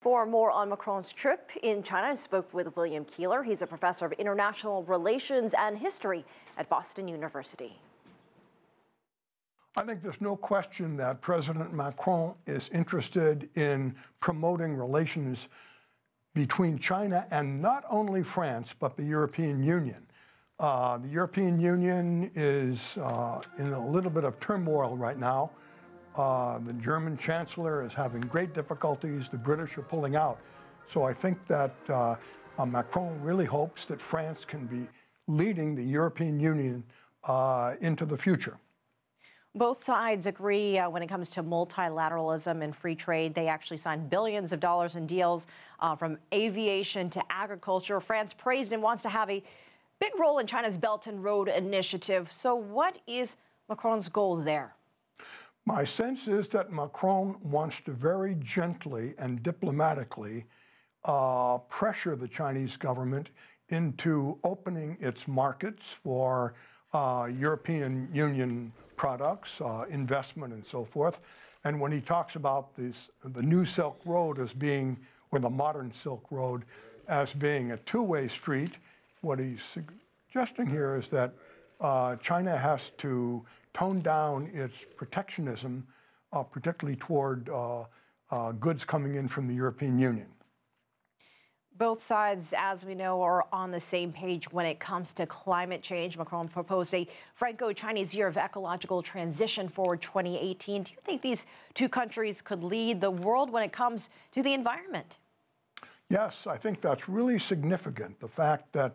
For more on Macron's trip in China, I spoke with William Keylor. He's a professor of international relations and history at Boston University. I think there's no question that President Macron is interested in promoting relations between China and not only France, but the European Union. The European Union is in a little bit of turmoil right now. The German chancellor is having great difficulties. The British are pulling out. So I think that Macron really hopes that France can be leading the European Union into the future. Both sides agree when it comes to multilateralism and free trade. They actually signed billions of dollars in deals from aviation to agriculture. France praised and wants to have a big role in China's Belt and Road Initiative. So what is Macron's goal there? My sense is that Macron wants to very gently and diplomatically pressure the Chinese government into opening its markets for European Union products, investment and so forth. And when he talks about the new Silk Road as being, or the modern Silk Road, as being a two-way street, what he's suggesting here is that China has to tone down its protectionism, particularly toward goods coming in from the European Union. Both sides, as we know, are on the same page when it comes to climate change. Macron proposed a Franco-Chinese year of ecological transition for 2018. Do you think these two countries could lead the world when it comes to the environment? Yes, I think that's really significant. The fact that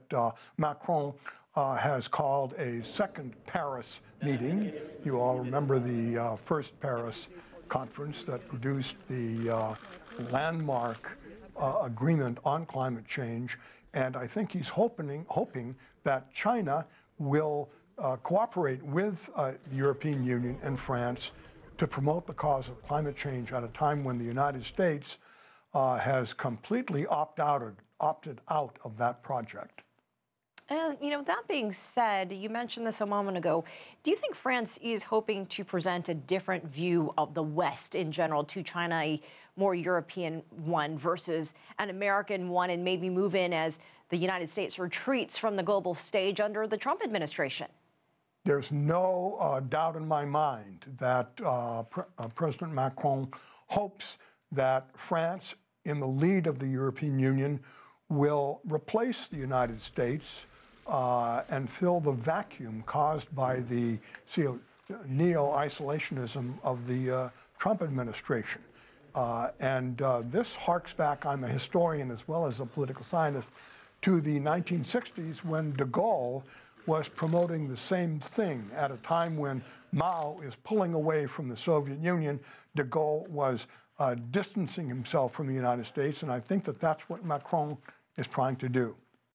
Macron has called a second Paris meeting. You all remember the first Paris conference that produced the landmark agreement on climate change, and I think he's hoping that China will cooperate with the European Union and France to promote the cause of climate change at a time when the United States has completely opted out of that project. And, that being said, you mentioned this a moment ago. Do you think France is hoping to present a different view of the West in general to China, a more European one versus an American one, and maybe move in as the United States retreats from the global stage under the Trump administration? There's no doubt in my mind that President Macron hopes that France, in the lead of the European Union, will replace the United States and fill the vacuum caused by the neo-isolationism of the Trump administration. This harks back, I'm a historian as well as a political scientist, to the 1960s when de Gaulle was promoting the same thing at a time when Mao is pulling away from the Soviet Union. De Gaulle was distancing himself from the United States, and I think that that's what Macron is trying to do.